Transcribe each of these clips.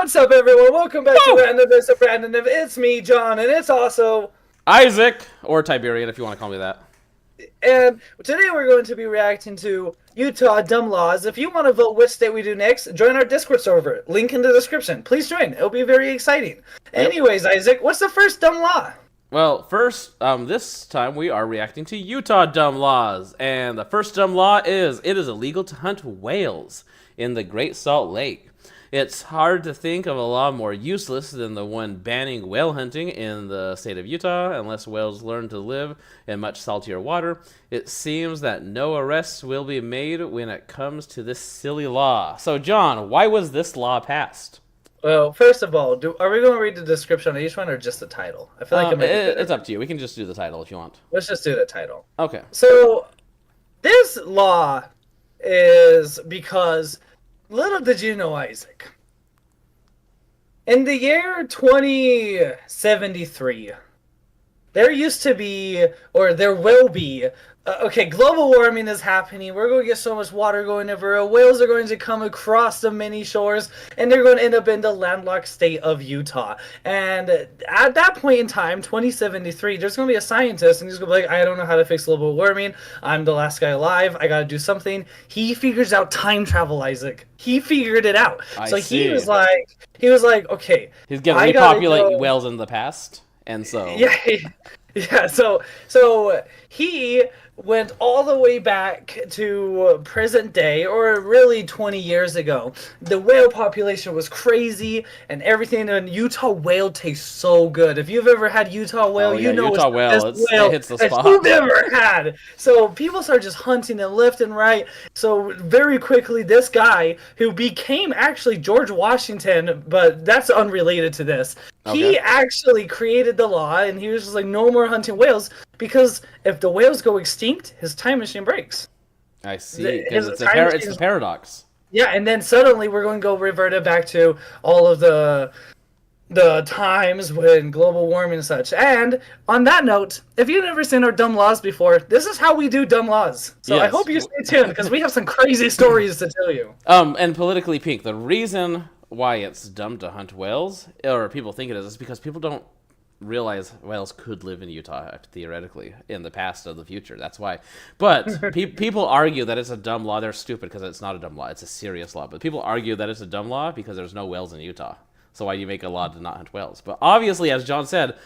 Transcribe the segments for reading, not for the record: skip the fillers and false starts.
What's up, everyone? Welcome back to Randomness of Randomness. It's me, John, and it's also... Isaac, or Tiberian, if you want to call me that. And today we're going to be reacting to Utah dumb laws. If you want to vote which state we do next, join our Discord server. Link in the description. Please join. It'll be very exciting. Anyways, Isaac, what's the first dumb law? Well, first, this time we are reacting to Utah dumb laws. And the first dumb law is, it is illegal to hunt whales in the Great Salt Lake. It's hard to think of a law more useless than the one banning whale hunting in the state of Utah unless whales learn to live in much saltier water. It seems that no arrests will be made when it comes to this silly law. So, John, why was this law passed? Well, first of all, are we going to read the description on each one or just the title? I feel like it's up to you. We can just do the title if you want. Let's just do the title. Okay. So, this law is because... Little did you know, Isaac. In the year 2073, there used to be, or there will be, okay, global warming is happening. We're going to get so much water going everywhere. Whales are going to come across the many shores, and they're going to end up in the landlocked state of Utah. And at that point in time, 2073, there's going to be a scientist, and he's going to be like, I don't know how to fix global warming. I'm the last guy alive. I got to do something. He figures out time travel, Isaac. He figured it out. He was like, okay. He's going to repopulate whales in the past, and so... Yeah, so he went all the way back to present day, or really 20 years ago. The whale population was crazy and everything, and Utah whale tastes so good. If you've ever had Utah whale, you know Utah whale, it hits the spot. You've ever had. So people started just hunting and left and right. So very quickly, this guy, who became actually George Washington, but that's unrelated to this, he actually created the law, and he was just like, no more hunting whales, because if the whales go extinct, his time machine breaks. I see. Because it's the paradox. Yeah, and then suddenly we're going to go revert it back to all of the times when global warming and such. And on that note, if you've never seen our dumb laws before, this is how we do dumb laws. So yes. I hope you stay tuned, because we have some crazy stories to tell you. And politically pink, the reason why it's dumb to hunt whales, or people think it is because people don't realize whales could live in Utah, theoretically, in the past or the future. That's why. But people argue that it's a dumb law. They're stupid because it's not a dumb law. It's a serious law. But people argue that it's a dumb law because there's no whales in Utah. So why do you make a law to not hunt whales? But obviously, as John said,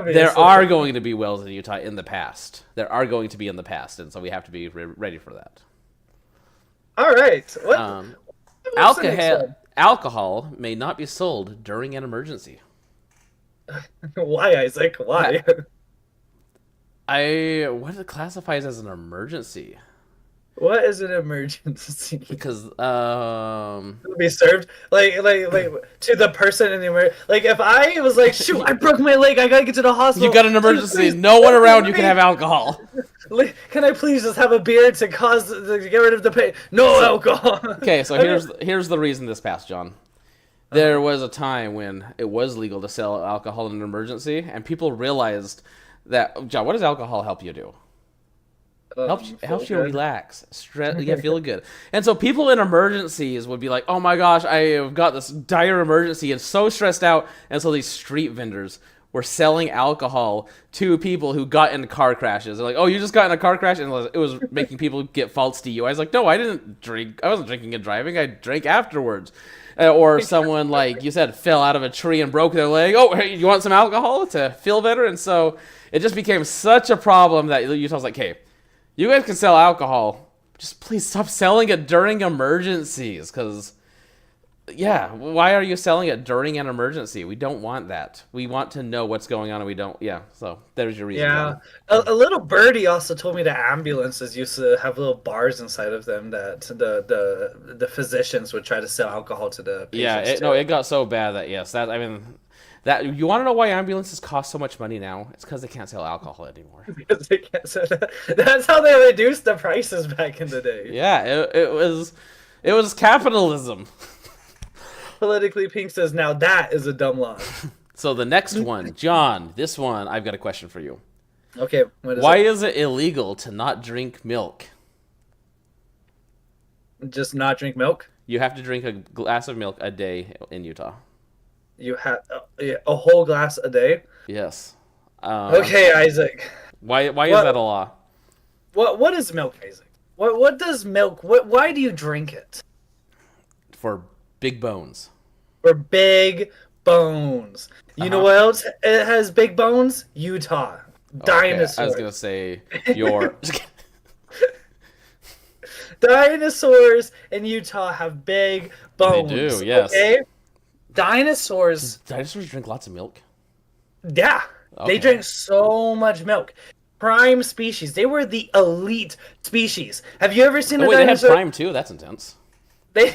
there are going to be whales in Utah in the past. There are going to be in the past, and so we have to be ready for that. All right. Alcohol may not be sold during an emergency. Why, Isaac? Why? What classifies as an emergency? What is an emergency? Because it'll be served like to the person in the emergency. Like if I was like, shoot, I broke my leg, I gotta get to the hospital. You got an emergency. No one around you can have alcohol. Can I please just have a beer to get rid of the pain? No alcohol. Okay, so here's the reason this passed, John. There was a time when it was legal to sell alcohol in an emergency, and people realized that, John, what does alcohol help you do? Helps you relax, feel good. And so people in emergencies would be like, oh my gosh, I've got this dire emergency and so stressed out. And so these street vendors were selling alcohol to people who got in car crashes. They're like, oh, you just got in a car crash? And it was making people get false DUIs. I was like, no, I didn't drink. I wasn't drinking and driving. I drank afterwards. Or someone, like you said, fell out of a tree and broke their leg. Oh, hey, you want some alcohol to feel better? And so it just became such a problem that Utah's like, hey, you guys can sell alcohol. Just please stop selling it during emergencies. Because, yeah, why are you selling it during an emergency? We don't want that. We want to know what's going on, and we don't. Yeah, so there's your reason. Yeah. A little birdie also told me that ambulances used to have little bars inside of them that the physicians would try to sell alcohol to the patients. Yeah, it got so bad that, yes, that you want to know why ambulances cost so much money now? It's because they can't sell alcohol anymore. Because they can't sell that. That's how they reduced the prices back in the day. Yeah, it was capitalism. Politically Pink says, now that is a dumb law. So the next one, John, this one, I've got a question for you. Okay, why is it illegal to not drink milk? Just not drink milk? You have to drink a glass of milk a day in Utah. You have a whole glass a day. Yes. Okay, Isaac. Why is that a What law? what is milk, Isaac? What does milk? Why do you drink it? For big bones. For big bones. Uh You know huh. what else it has big bones? Utah. Okay, I was gonna Dinosaurs. say your. Dinosaurs in Utah have big They do, bones. yes. Okay? Dinosaurs, Dinosaurs drink lots of milk. yeah, they Okay. drink so much milk. Prime species. They were the elite species. Have you ever seen Oh a wait, they had dinosaur? Prime too. That's intense. They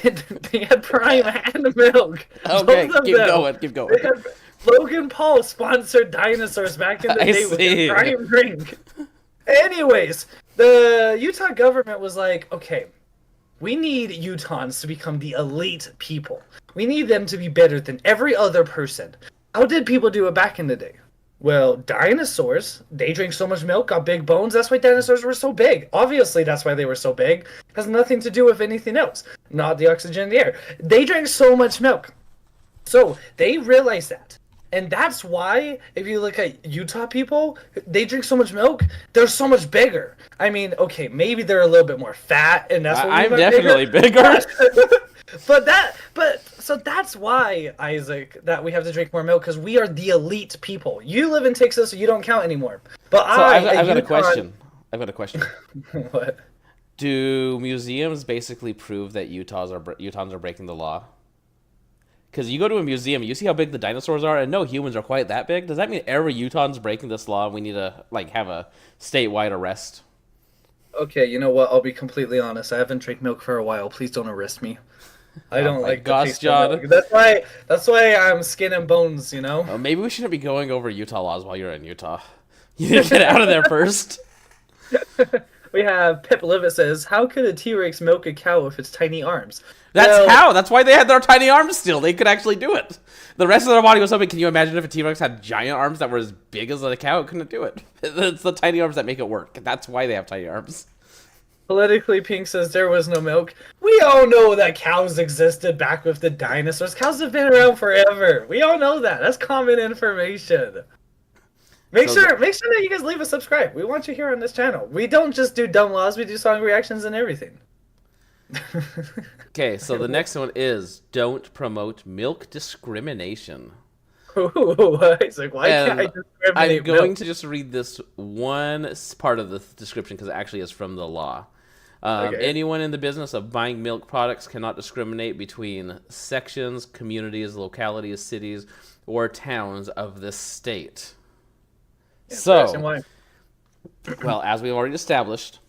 they had prime and milk. Okay, Both of keep them. going, keep They going. had Logan Paul sponsored dinosaurs back in the I day with their see. prime drink. Anyways, the Utah government was like, okay, we need Utahns to become the elite people. We need them to be better than every other person. How did people do it back in the day? Well, dinosaurs, they drink so much milk, got big bones. That's why dinosaurs were so big. Obviously, that's why they were so big. It has nothing to do with anything else, not the oxygen in the air. They drank so much milk. So they realized that. And that's why, if you look at Utah people, they drink so much milk, they're so much bigger. I mean, okay, maybe they're a little bit more fat, and that's what we I'm got bigger. definitely bigger. But, so that's why, Isaac, that we have to drink more milk, because we are the elite people. You live in Texas, so you don't count anymore. But So a I've got a Yukon, question. I've got a question. what? Do museums basically prove that Utahns are breaking the law? Because you go to a museum, you see how big the dinosaurs are, and no humans are quite that big. Does that mean every Utahns breaking this law, and we need to like have a statewide arrest? Okay, you know what? I'll be completely honest. I haven't drank milk for a while. Please don't arrest me. I Oh don't my like the gosh, taste of John. milk. That's why I'm skin and bones, you know? Maybe we shouldn't be going over Utah laws while you're in Utah. You need to get out of there first. We have Pip Levitt says, "How could a T-Rex milk a cow with its tiny arms?" That's Well, how. That's why they had their tiny arms still. They could actually do it. The rest of their body was so big. Can you imagine if a T-Rex had giant arms that were as big as a cow? It couldn't do it. It's the tiny arms that make it work. That's why they have tiny arms. Politically Pink says there was no milk. We all know that cows existed back with the dinosaurs. Cows have been around forever. We all know that. That's common information. Make So sure that you guys leave a subscribe. We want you here on this channel. We don't just do dumb laws, we do song reactions and everything. okay, so the next one is don't promote milk discrimination. Ooh, it's like, why can't I And I'm discriminate going milk? to just read this one part of the description because it actually is from the law. Okay. Anyone in the business of buying milk products cannot discriminate between sections, communities, localities, cities, or towns of this state. Interesting. So, Why? well, as we've already established,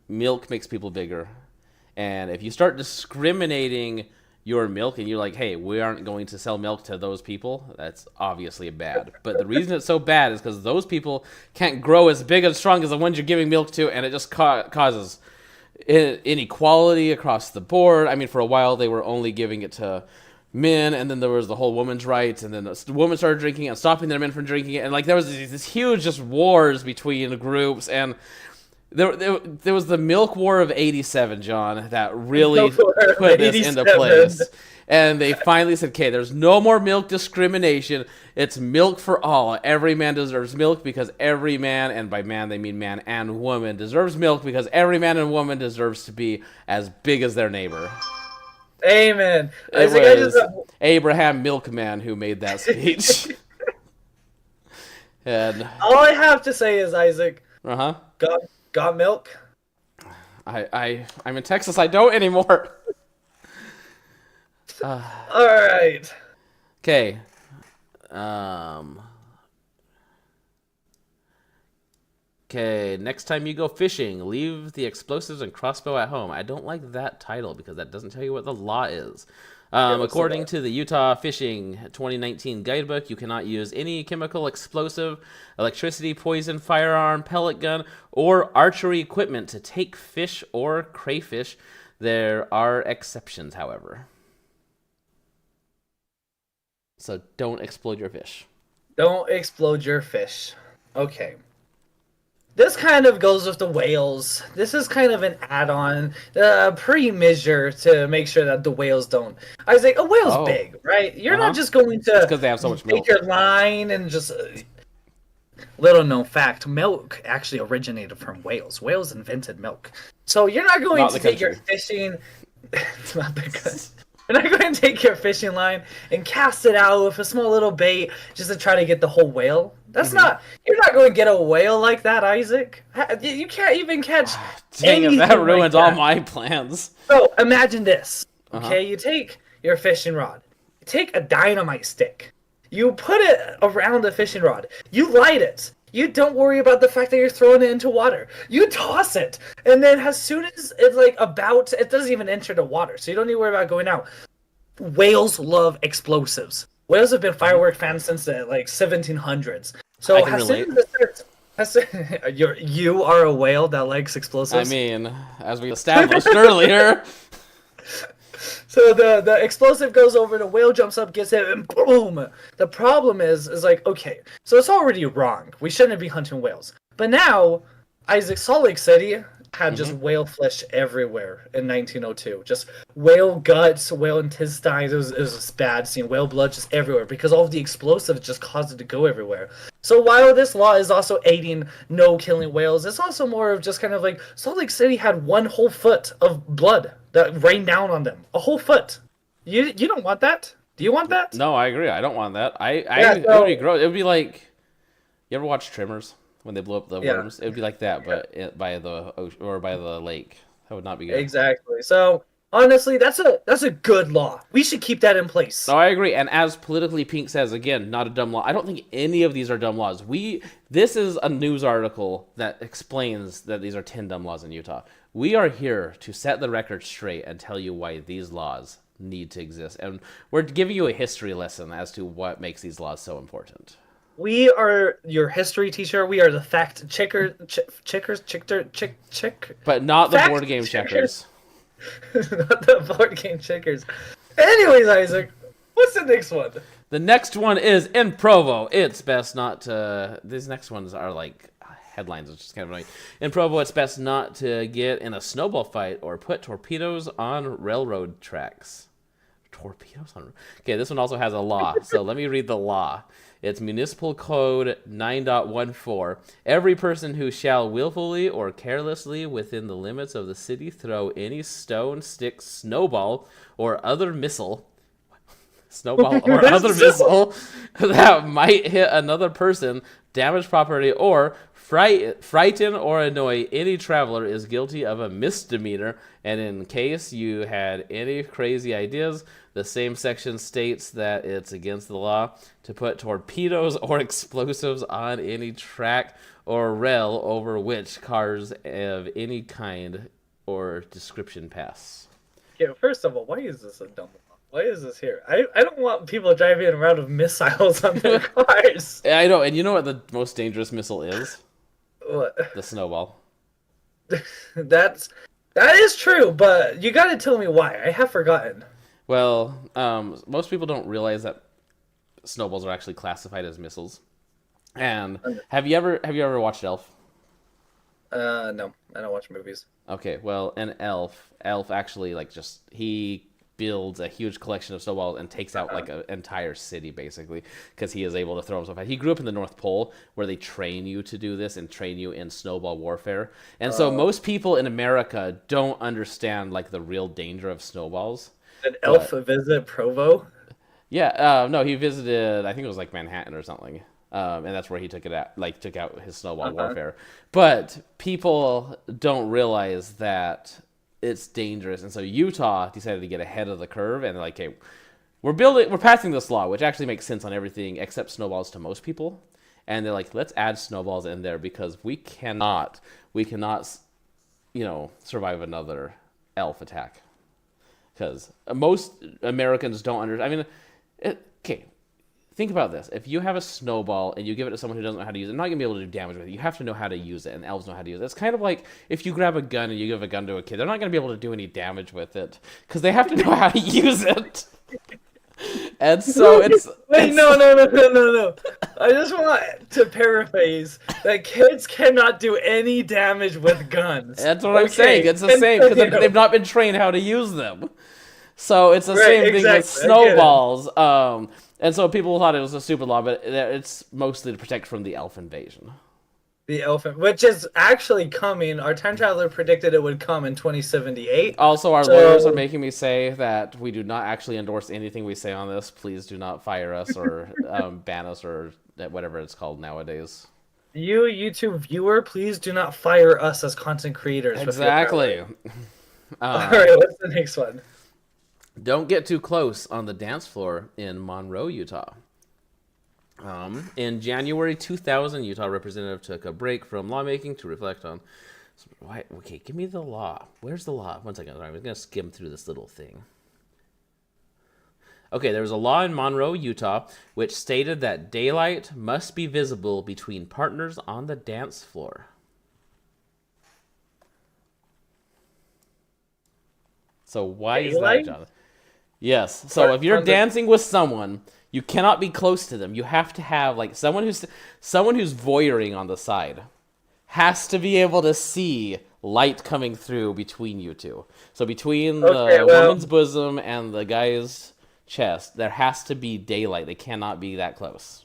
milk makes people bigger. And if you start discriminating your milk and you're like, hey, we aren't going to sell milk to those people, that's obviously bad. But the reason it's so bad is because those people can't grow as big and strong as the ones you're giving milk to, and it just causes inequality across the board. I mean, for a while they were only giving it to men, and then there was the whole women's rights, and then the women started drinking and stopping their men from drinking it, and like there was this huge just wars between groups, and there was the milk war of 87, John, that really Milk War of put this into 87. place. And they finally said, okay, there's no more milk discrimination. It's milk for all. Every man deserves milk because every man, and by man they mean man and woman, deserves milk because every man and woman deserves to be as big as their neighbor. Amen. It Isaac, I just was Abraham Milkman who made that speech. And, all I have to say is, Isaac, uh-huh. got milk? I'm in Texas. I don't anymore. All right. Okay. Um. Okay. Next time you go fishing, leave the explosives and crossbow at home. I don't like that title because that doesn't tell you what the law is. what's the According law? to the Utah Fishing 2019 guidebook, you cannot use any chemical, explosive, electricity, poison, firearm, pellet gun, or archery equipment to take fish or crayfish. There are exceptions, however. So don't explode your fish. Don't explode your fish. Okay. this kind of goes with the whales. This is kind of an add-on, pre-measure to make sure that the whales don't. I was like, a whale's Oh, big, right? You're not uh-huh. just going It's to because they have so much take milk. your line and just. Little known fact: milk actually originated from whales. Whales invented milk. So you're not going Not to the take your country. fishing. It's not the good. You're not going to take your fishing line and cast it out with a small little bait just to try to get the whole whale. That's Hmm. not. You're not going to get a whale like that, Isaac. You can't even catch Dang it, that anything like ruins all that. my plans. So imagine this. Uh-huh. Okay, you take your fishing rod, you take a dynamite stick, you put it around the fishing rod, you light it. You don't worry about the fact that you're throwing it into water. You toss it, and then as soon as it's like about, it doesn't even enter the water, so you don't need to worry about going out. Whales love explosives. Whales have been Hmm. firework fans since the like 1700s. I So can as soon relate. as it starts, you are a whale that likes I explosives. mean, as we established earlier. So the explosive goes over, the whale jumps up, gets it, and boom. The problem is like, okay, so it's already wrong. We shouldn't be hunting whales. But now, Isaac, Salt Lake City had just Hmm. whale flesh everywhere in 1902. Just whale guts, whale intestines. It was bad seeing whale blood just everywhere because all of the explosives just caused it to go everywhere. So while this law is also aiding no killing whales, it's also more of just kind of like Salt Lake City had one whole foot of blood that rained down on them. A whole foot. You don't want that? Do you want that? No, I agree. I don't want that. Yeah, It would be so gross. It would be like, you ever watch Trimmers when they blow up the yeah. worms? It would be like that, Yeah. but by the ocean or by the lake. That would not be good. Exactly. So honestly, that's a good law. We should keep that in place. No, I agree. And as Politically Pink says, again, not a dumb law. I don't think any of these are dumb laws. This is a news article that explains that these are 10 dumb laws in Utah. We are here to set the record straight and tell you why these laws need to exist. And we're giving you a history lesson as to what makes these laws so important. We are your history teacher. We are the fact checkers, check, But not the fact board game checkers, checkers. not the board game checkers. Anyways, Isaac, what's the next one? The next one is in Provo. It's best not to. These next ones are like headlines, which is kind of annoying. In Provo, it's best not to get in a snowball fight or put torpedoes on railroad tracks. Torpedoes on. Okay, this one also has a law. So let me read the law. It's Municipal Code 9.14. Every person who shall willfully or carelessly within the limits of the city throw any stone, stick, snowball or other missile that might hit another person, damage property, or frighten or annoy any traveler is guilty of a misdemeanor. And in case you had any crazy ideas, the same section states that it's against the law to put torpedoes or explosives on any track or rail over which cars of any kind or description pass. Yeah, first of all, why is this a dumb law? Why is this here? I don't want people driving around with missiles on their cars. I know, and you know what the most dangerous missile is? What? The snowball. That's that is true, but you gotta tell me why. I have forgotten. Well, most people don't realize that snowballs are actually classified as missiles. And have you ever watched Elf? No, I don't watch movies. Okay, well, in Elf actually like just he builds a huge collection of snowballs and takes out like an entire city basically because he is able to throw himself out. He grew up in the North Pole where they train you to do this and train you in snowball warfare. And so Oh, most people in America don't understand like the real danger of snowballs. an elf But visit Provo. yeah, no, he visited. I think it was like Manhattan or something, and that's where he took it out. Like took out his snowball Uh-huh. warfare. But people don't realize that it's dangerous, and so Utah decided to get ahead of the curve, and they're like, "Okay, we're passing this law, which actually makes sense on everything except snowballs to most people." And they're like, "Let's add snowballs in there because we cannot, survive another elf attack." Because most Americans don't understand. I mean, okay, think about this. If you have a snowball and you give it to someone who doesn't know how to use it, they're not going to be able to do damage with it. You have to know how to use it, and elves know how to use it. It's kind of like if you grab a gun and you give a gun to a kid, they're not going to be able to do any damage with it because they have to know how to use it. And so Wait, it's no. I just want to paraphrase that kids cannot do any damage with guns. that's what I'm saying. Okay, It's the same because they've continue. not been trained how to use them. So it's the Right, same thing with exactly. I get it. snowballs. And so people thought it was a super law, but it's mostly to protect from the elf invasion. The elephant, which is actually coming. Our time traveler predicted it would come in 2078. Also, our lawyers are So making me say that we do not actually endorse anything we say on this. Please do not fire us or ban us or whatever it's called nowadays. you, YouTube viewer, please do not fire us as content creators with your power. Exactly. All right, what's the next one? Don't get too close on the dance floor in Monroe, Utah. In January 2000, Utah representative took a break from lawmaking to reflect on. Why? Okay, give me the law. Where's the law? One second. I'm going to skim through this little thing. Okay, there was a law in Monroe, Utah, which stated that daylight must be visible between partners on the dance floor. So why is that, Daylight? Jonathan? Yes. So if you're On the dancing with someone, you cannot be close to them. You have to have like someone who's voyeuring on the side has to be able to see light coming through between you two. So between okay, the well, woman's bosom and the guy's chest, there has to be daylight. They cannot be that close.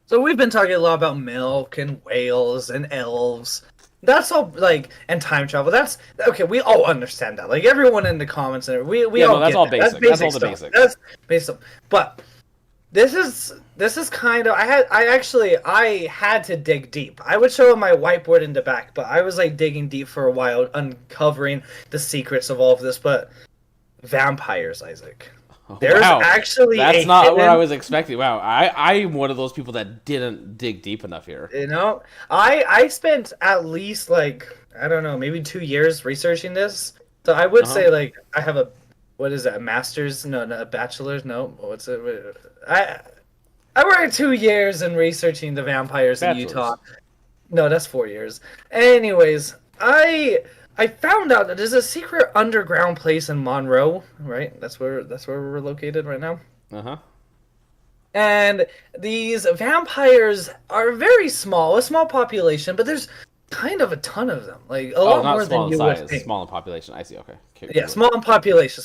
so we've been talking a lot about milk and whales and elves. That's all, like, and time travel. That's okay. We all understand that. Like everyone in the comments, and we Yeah, all no, that's get all that. That's basic. That's all basic the stuff. basics. That's basic stuff. But this is kind of I had to dig deep. I would show my whiteboard in the back, but I was like digging deep for a while, uncovering the secrets of all of this. But vampires, Isaac. There's Wow, actually that's a not what I hidden. was expecting. Wow, I'm one of those people that didn't dig deep enough here. I spent at least like I don't know, maybe 2 years researching this. So I would Uh huh. say like I have a what is that? A master's? No, not a bachelor's. No, what's it? I worked 2 years in researching the vampires in Utah. Bachelor's. No, that's 4 years. Anyways, I found out that there's a secret underground place in Monroe, right? That's where we're located right now. Uh huh. And these vampires are very small, a small population, but there's kind of a ton of them, like a Oh, lot not more small than in you would size, think. small in population. I see. Okay. Yeah, Keep small population,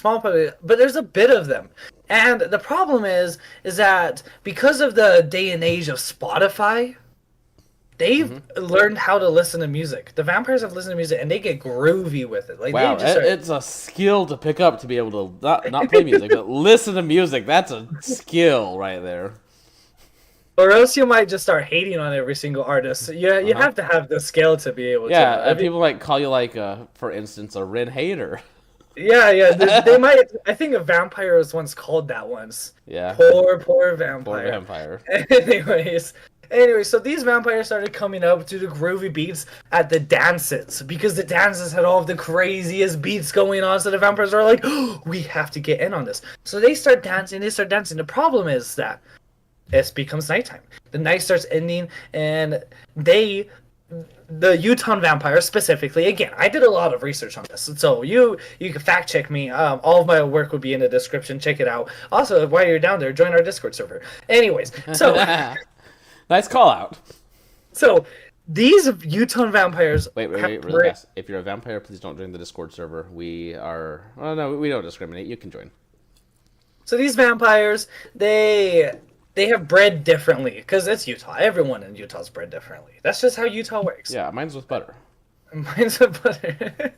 but there's a bit of them. And the problem is that because of the day and age of Spotify, they've hmm learned how to listen to music. The vampires have listened to music and they get groovy with it. Like they Wow, just are. it's a skill to pick up to be able to not play music, but listen to music. That's a skill right there. Or else you might just start hating on every single artist. Yeah, Uh you huh. have to have the skill to be able Yeah, to. I mean, people might call you like, for instance, a Rin hater. yeah. They might. I think a vampire was once called that once. Yeah, Poor poor vampire. vampire. Anyways, so these vampires started coming up to the groovy beats at the dances because the dances had all of the craziest beats going on. So the vampires are like, oh, we have to get in on this. So they start dancing. They start dancing. The problem is that it becomes nighttime. The night starts ending, and the Utah vampires specifically. Again, I did a lot of research on this, so you can fact check me. All of my work would be in the description. Check it out. Also, while you're down there, join our Discord server. Anyways, so Nice call out. so these Utah vampires Wait, really fast. If you're a vampire, please don't join the Discord server. We are. Well, no, we don't discriminate. You can join. so these vampires they have bred differently because it's Utah. Everyone in Utah's bred differently. That's just how Utah works. Yeah, mine's with butter. Mine's with butter.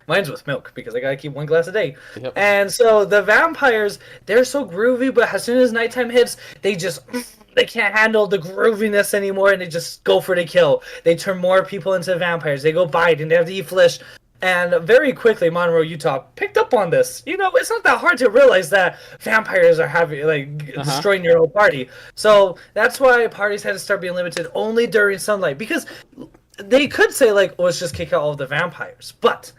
Mine's with milk because I gotta keep 1 glass a day. Yep. And so the vampires, they're so groovy, but as soon as nighttime hits, they can't handle the grooviness anymore, and they just go for the kill. They turn more people into vampires. They go bite, and they have to eat flesh. And very quickly, Monroe, Utah, picked up on this. It's not that hard to realize that vampires are having Uh-huh. destroying your whole party. So that's why parties had to start being limited only during sunlight because they could say like, let's just kick out all of the vampires, but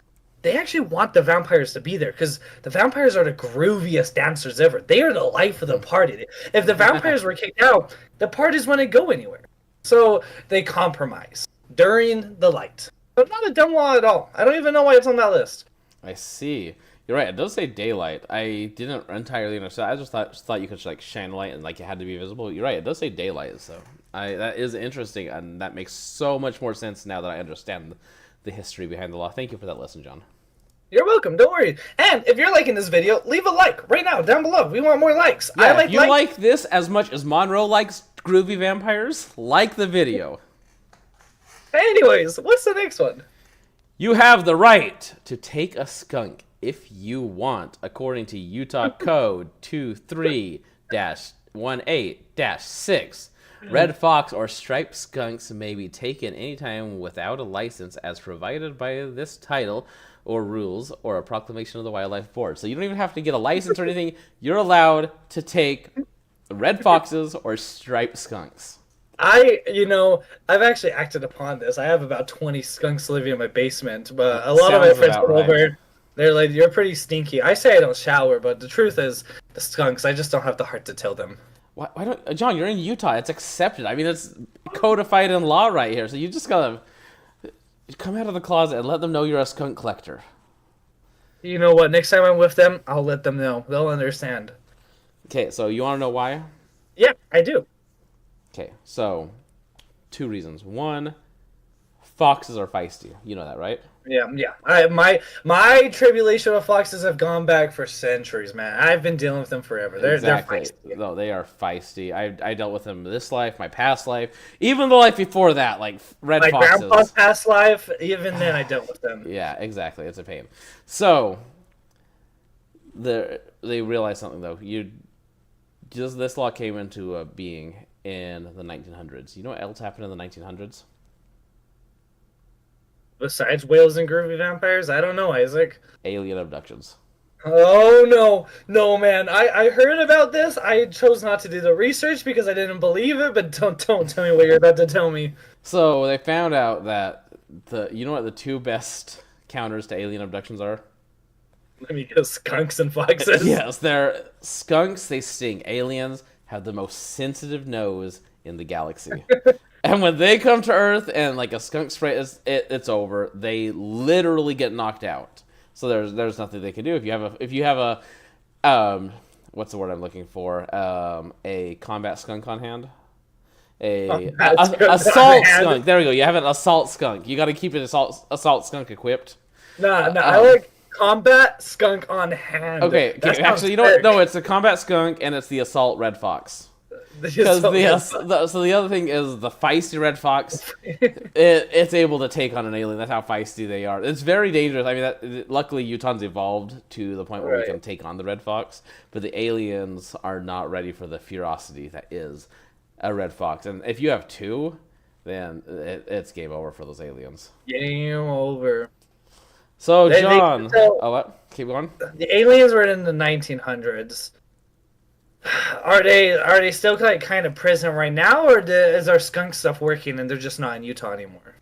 they actually want the vampires to be there because the vampires are the grooviest dancers ever. They are the life of the party. If the vampires were kicked out, the parties wouldn't go anywhere. So they compromise during the light. But not a dumb law at all. I don't even know why it's on that list. I see. You're right. It does say daylight. I didn't entirely understand. I just thought you could like shine light and like it had to be visible. You're right. It does say daylight. So that is interesting, and that makes so much more sense now that I understand the history behind the law. Thank you for that lesson, John. You're welcome. Don't worry. And if you're liking this video, leave a like right now down below. We want more likes. Yeah, I like if you likes. like this as much as Monroe likes groovy vampires, like the video. Anyways, what's the next one? You have the right to take a skunk if you want, according to Utah Code 23-18-6. Red fox or striped skunks may be taken anytime without a license as provided by this title or rules or a proclamation of the Wildlife Board. So you don't even have to get a license or anything. You're allowed to take red foxes or striped skunks. I've actually acted upon this. I have about 20 skunks living in my basement, but a lot of my Sounds friends about come right. over. They're like, "You're pretty stinky." I say I don't shower, but the truth is, the skunks. I just don't have the heart to tell them. Why don't John? You're in Utah. It's accepted. I mean, it's codified in law right here. So you just gotta come out of the closet and let them know you're a skunk collector. You know what? Next time I'm with them, I'll let them know. They'll understand. Okay, so you want to know why? Yeah, I do. Okay, so 2 reasons. One, foxes are feisty. You know that, right? Yeah. My tribulation with foxes have gone back for centuries, man. I've been dealing with them forever. They're Exactly. feisty. No, they are feisty. I dealt with them this life, my past life, even the life before that, like red My foxes. grandpa's past life, even then I dealt with them. Yeah, exactly. It's a pain. So they realized something though. This law came into being in the 1900s. You know what else happened in the 1900s? Besides whales and groovy vampires, I don't know, Isaac. Alien abductions. Oh no, man! I heard about this. I chose not to do the research because I didn't believe it. But don't tell me what you're about to tell me. So they found out that you know what the 2 best counters to alien abductions are? Let me go skunks and foxes. Yes, they're skunks. They sting. Aliens have the most sensitive nose in the galaxy. And when they come to Earth and like a skunk spray, it's over. They literally get knocked out. So there's nothing they can do. If you have a what's the word I'm looking for? A combat skunk on hand. Assault skunk. There we go. You have an assault skunk. You got to keep an assault skunk equipped. Nah. I like combat skunk on hand. Okay. That sounds Actually, you know what? sick. No, it's a combat skunk and it's the assault red fox. Because so the other thing is the feisty red fox, it's able to take on an alien. That's how feisty they are. It's very dangerous. I mean, luckily Utah's evolved to the point where we can take on the red fox, but the aliens are not ready for the ferocity that is a red fox. And if you have 2, then it's game over for those aliens. Game over. So John, what? Keep going. The aliens were in the 1900s. Are they still like kind of present right now, or is our skunk stuff working and they're just not in Utah anymore?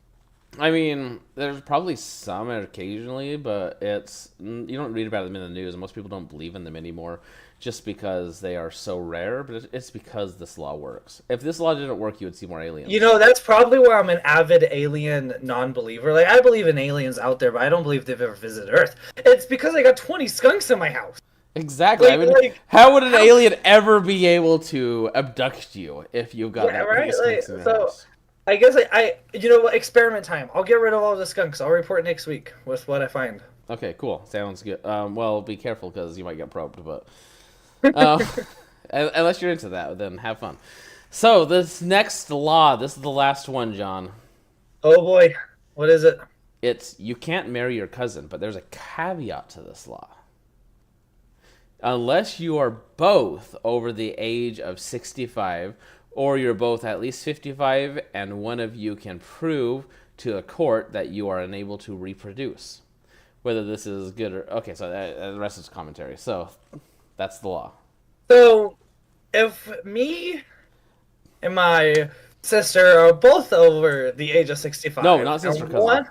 I mean, there's probably some occasionally, but you don't read about them in the news, and most people don't believe in them anymore just because they are so rare, but it's because this law works. If this law didn't work, you would see more aliens. You know, that's probably why I'm an avid alien non-believer. Like, I believe in aliens out there, but I don't believe they've ever visited Earth. It's because I got 20 skunks in my house. Exactly. I mean, how would an alien ever be able to abduct you if you've got that many skunks in your house? I guess you know what, experiment time. I'll get rid of all the skunks. I'll report next week with what I find. Okay, cool. Sounds good. Well, be careful because you might get probed, but unless you're into that, then have fun. So this next law, this is the last one, John. Oh boy, what is it? It's you can't marry your cousin, but there's a caveat to this law. Unless you are both over the age of 65, or you're both at least 55, and one of you can prove to a court that you are unable to reproduce. Whether this is good or... Okay, so the rest is commentary. So, that's the law. So, if me and my sister are both over the age of 65... No, not sister, cousin.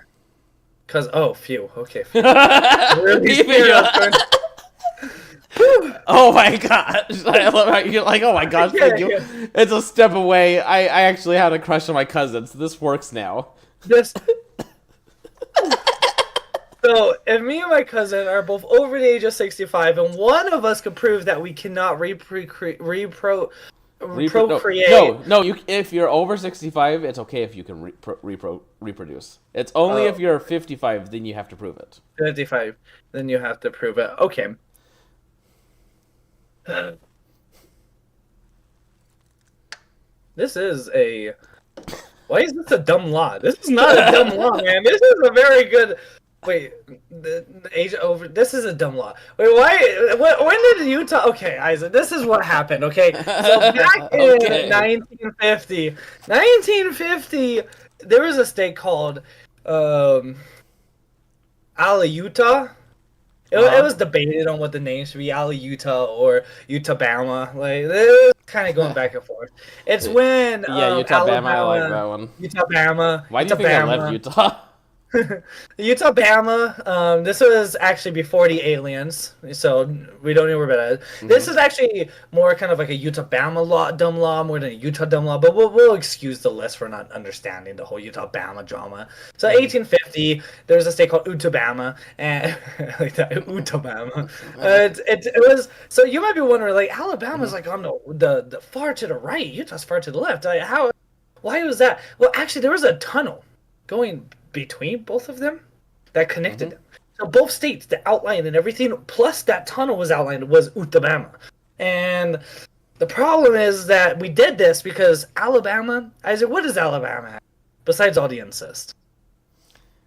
Because, oh, phew. Okay. Phew. Really Oh my gosh. I love how you're like, oh my gosh, thank you. Yeah. It's a step away. I actually had a crush on my cousin, so this works now. Just... So if me and my cousin are both over the age of 65, and one of us could prove that we cannot No, procreate. no. If you're over 65, it's okay if you can reproduce. It's only if Oh, you're 55, then you have to prove it. 55, then you have to prove it. Okay. This is a. Why is this a dumb law? This is not a dumb law, man. This is a very good. Wait, the age over. This is a dumb law. Wait, why? When did Utah? Okay, Isaac, this is what happened. Okay, so back in Okay. 1950, there was a state called um, Ala Utah. It Uh was debated on what the name should be, Ala Utah or Utah Bama. Like it was kind of going back and forth. It's huh. when Yeah, Utah, Bama. I like that Alabama, one. Utah Bama, Why do you Utah think I left Bama. Utah? Utah Bama. This was actually before the aliens, so we don't know where that is. This hmm is actually more kind of like a Utah Bama law, dumb law, more than a Utah dumb law. But we'll excuse the list for not understanding the whole Utah Bama drama. So hmm 1850, there was a state called Utabama, and like that Utabama. It was so you might be wondering like Alabama's hmm like on the far to the right, Utah's far to the left. Like, how? Why was that? Well, actually, there was a tunnel going between both of them that connected hmm them. So both states, the outline and everything, plus that tunnel was outlined was Utabama. And the problem is that we did this because Alabama, Isaac, what does Alabama have? Besides all the incest.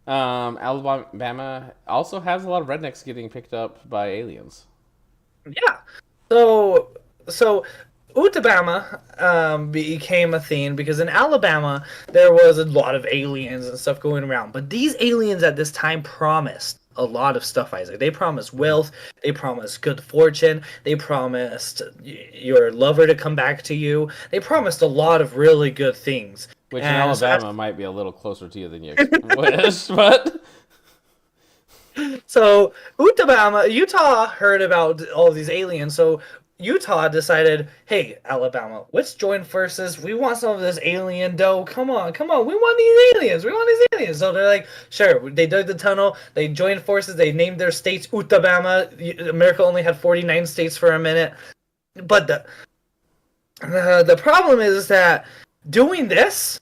Alabama also has a lot of rednecks getting picked up by aliens. Yeah. So Utabama became a thing because in Alabama there was a lot of aliens and stuff going around. But these aliens at this time promised a lot of stuff, Isaac. They promised wealth, they promised good fortune, they promised your lover to come back to you. They promised a lot of really good things. Which in And so Alabama might be a little closer to you than you wish, but So Utah heard about all these aliens. So Utah decided, hey, Alabama, let's join forces. We want some of this alien dough. Come on, come on. We want these aliens. We want these aliens. So they're like, sure. They dug the tunnel. They joined forces. They named their states Utabama. America only had 49 states for a minute. But the problem is that doing this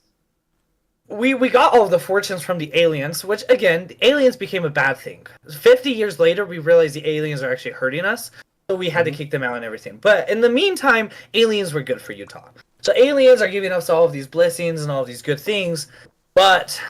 we got all the fortunes from the aliens, which again, the aliens became a bad thing. 50 years later, we realized the aliens are actually hurting us, so we had to Mhm. kick them out and everything. But in the meantime, aliens were good for Utah. So aliens are giving us all of these blessings and all of these good things, but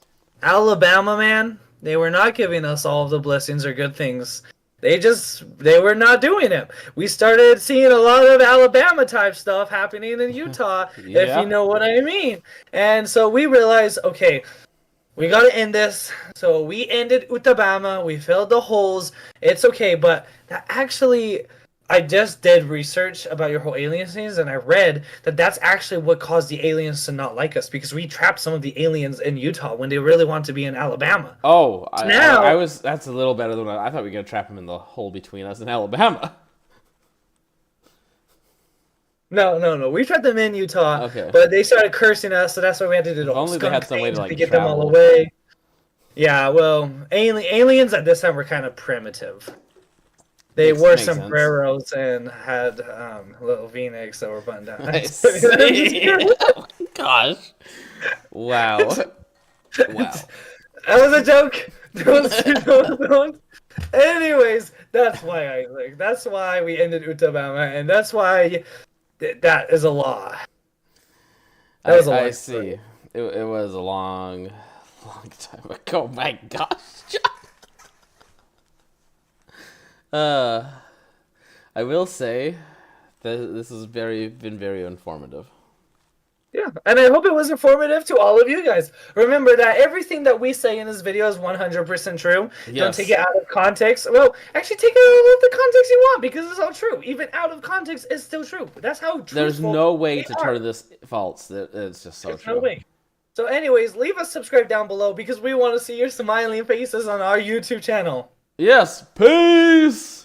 Alabama, man, they were not giving us all of the blessings or good things. They were not doing it. We started seeing a lot of Alabama type stuff happening in Utah, if you yeah. know what I mean. And so we realized, okay, we gotta end this. So we ended Utabama. We filled the holes. It's okay, but that actually, I just did research about your whole alien things, and I read that that's actually what caused the aliens to not like us because we trapped some of the aliens in Utah when they really want to be in Alabama. Oh, So I now, was. That's a little better than I thought we were gonna trap him in the hole between us and Alabama. no, no, no, we trapped them in Utah, Okay. but they started cursing us, so that's why we had to do If the whole only they skunk had some way thing to just to like get them all travel. away. Yeah, well, aliens at this time were kind of primitive. They wore Makes sense. sombreros and had little V-necks that were buttoned down. I see. Oh my gosh. Wow. Wow. That was a joke. Don't. Anyways, that's why I like. That's why we ended Utabama, and that's why that is a law. That was a I long see. story. It was a long, long time ago. My gosh. uh, I will say that this has been very informative. Yeah, and I hope it was informative to all of you guys. Remember that everything that we say in this video is 100% true. Don't take Yes. it out of context. Well, actually take it out of the context you want because it's all true. Even out of context, it's still true. That's how There's truthful no way we to are. turn this false. It's just so There's no true. way. So anyways, leave a subscribe down below because we want to see your smiling faces on our YouTube channel. Yes. Peace.